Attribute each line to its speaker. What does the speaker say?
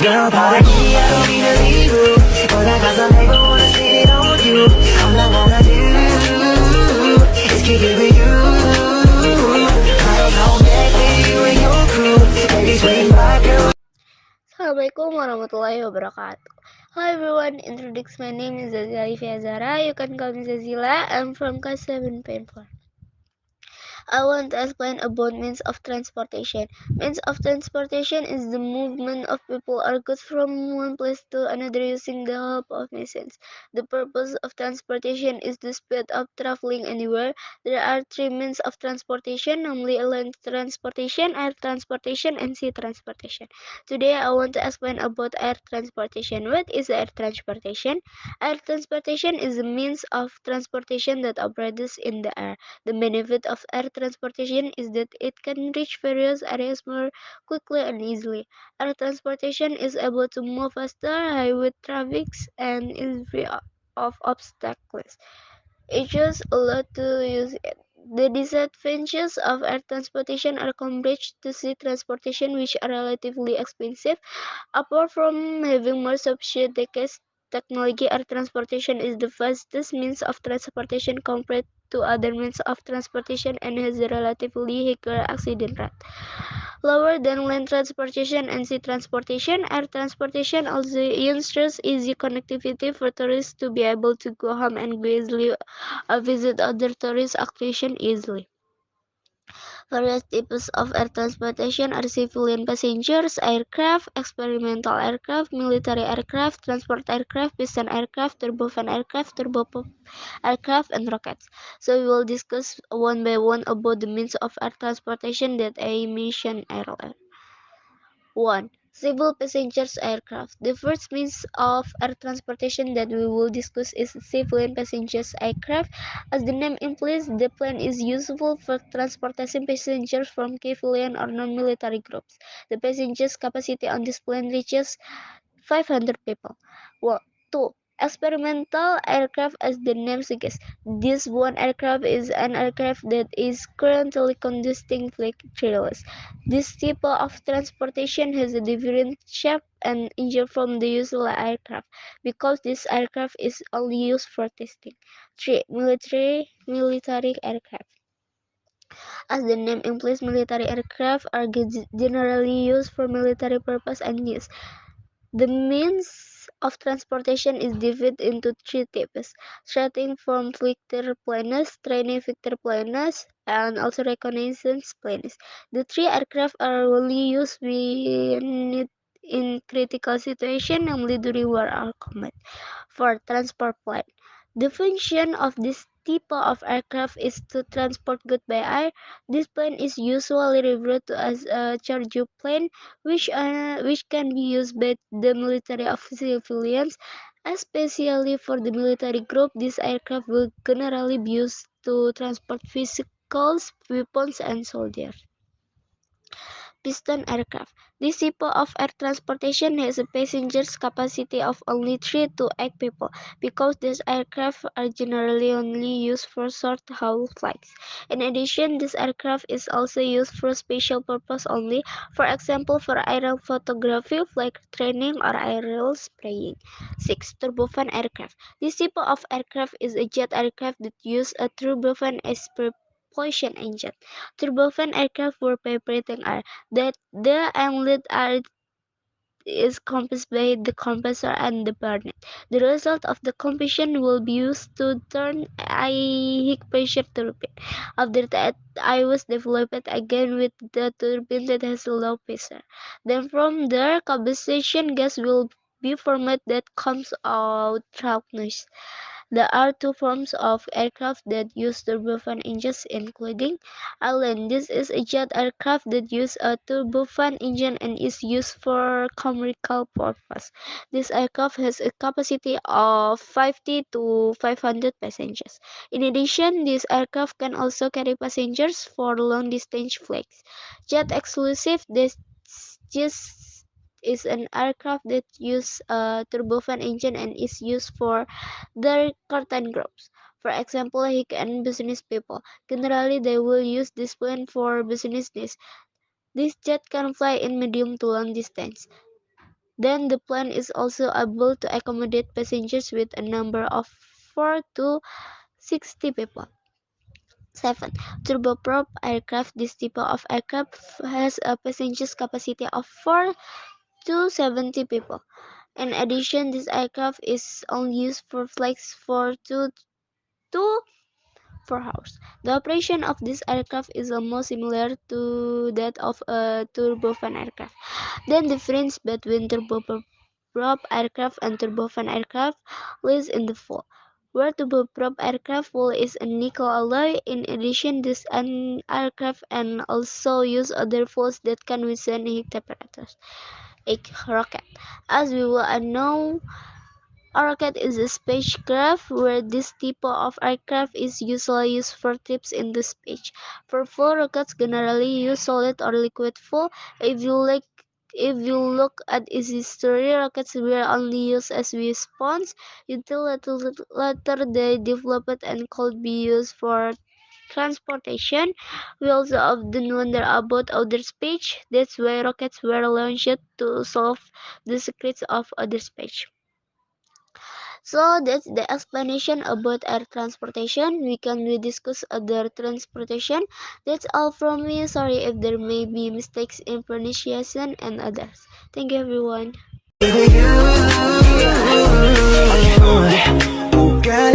Speaker 1: Girl, pardon me, I don't mean to leave you, but I got some nigga wanna see it on you. All I wanna do is kick it with you. Girls hold back with you and your crew. Baby, swing by, girl.
Speaker 2: Assalamualaikum warahmatullahi wabarakatuh. Hello everyone, introduce my name is Zazila Livia Zara. You can call me Zazila. I'm from class 7.4. I want to explain about means of transportation. Means of transportation is the movement of people or goods from one place to another using the help of machines. The purpose of transportation is the speed of traveling anywhere. There are three means of transportation, namely land transportation, air transportation, and sea transportation. Today I want to explain about air transportation. What is air transportation? Air transportation is a means of transportation that operates in the air. The benefit of air transportation is that it can reach various areas more quickly and easily. Air transportation is able to move faster, highway traffic, and is free of obstacles. It just allowed to use it. The disadvantages of air transportation are compared to sea transportation, which are relatively expensive. Apart from having more sophisticated technology, air transportation is the fastest means of transportation compared to other means of transportation and has a relatively higher accident rate. Lower than land transportation and sea transportation, air transportation also ensures easy connectivity for tourists to be able to go home and go easily visit other tourist attractions easily. Various types of air transportation are civilian passengers aircraft, experimental aircraft, military aircraft, transport aircraft, piston aircraft, turbofan aircraft, turboprop aircraft, and rockets. So we will discuss one by one about the means of air transportation that I mentioned earlier. 1. Civil passengers aircraft. The first means of air transportation that we will discuss is civilian passengers aircraft. As the name implies, the plane is useful for transporting passengers from civilian or non-military groups. The passengers capacity on this plane reaches 500 people. Well, 2. Experimental aircraft, as the name suggests. This one aircraft is an aircraft that is currently conducting flight trials. This type of transportation has a different shape and engine from the usual aircraft because this aircraft is only used for testing. 3. Military aircraft. As the name implies, military aircraft are generally used for military purpose and use. The means of transportation is divided into three types, starting from fighter planes, training fighter planes, and also reconnaissance planes. The three aircraft are only used when need in critical situation, namely during war or combat. For transport plane, the function of this type of aircraft is to transport goods by air. This plane is usually referred to as a cargo plane, which can be used by the military of civilians, especially for the military group. This aircraft will generally be used to transport vehicles, weapons, and soldiers. Piston aircraft. This type of air transportation has a passenger's capacity of only 3 to 8 people because these aircraft are generally only used for short-haul flights. In addition, this aircraft is also used for special purpose only, for example for aerial photography, flight training, or aerial spraying. 6. Turbofan aircraft. This type of aircraft is a jet aircraft that uses a turbofan as propulsion engine. Turbofan aircraft were vibrating air that the inlet air is compressed by the compressor and the burnet. The result of the combustion will be used to turn a high pressure turbine. After that, I was developed again with the turbine that has a low pressure. Then from there, combustion gas will be formed that comes out through noise. There are two forms of aircraft that use turbofan engines, including Island. This is a jet aircraft that uses a turbofan engine and is used for commercial purpose. This aircraft has a capacity of 50 to 500 passengers. In addition, this aircraft can also carry passengers for long distance flights. Jet exclusive, this just is an aircraft that uses a turbofan engine and is used for their curtain groups. For example, hick and business people. Generally, they will use this plane for business needs. This jet can fly in medium to long distance. Then the plane is also able to accommodate passengers with a number of 4 to 60 people. 7. Turboprop aircraft. This type of aircraft has a passenger capacity of 4 to 70 people. In addition, this aircraft is only used for flights for 4 hours. The operation of this aircraft is almost similar to that of a turbofan aircraft. The difference between turboprop aircraft and turbofan aircraft lies in the fuel. Where turboprop aircraft fuel is a nickel alloy. In addition, this aircraft and also use other fuels that can withstand high temperatures. A rocket. As we all know, a rocket is a spacecraft where this type of aircraft is usually used for trips into space. For fuel, rockets generally use solid or liquid fuel. If you look at its history, rockets were only used as weapons until later they developed and could be used for transportation. We also often wonder about outer space. That's why rockets were launched to solve the secrets of outer space. So that's the explanation about air transportation. We can discuss other transportation. That's all from me. Sorry if there may be mistakes in pronunciation and others. Thank you everyone.
Speaker 1: Girl,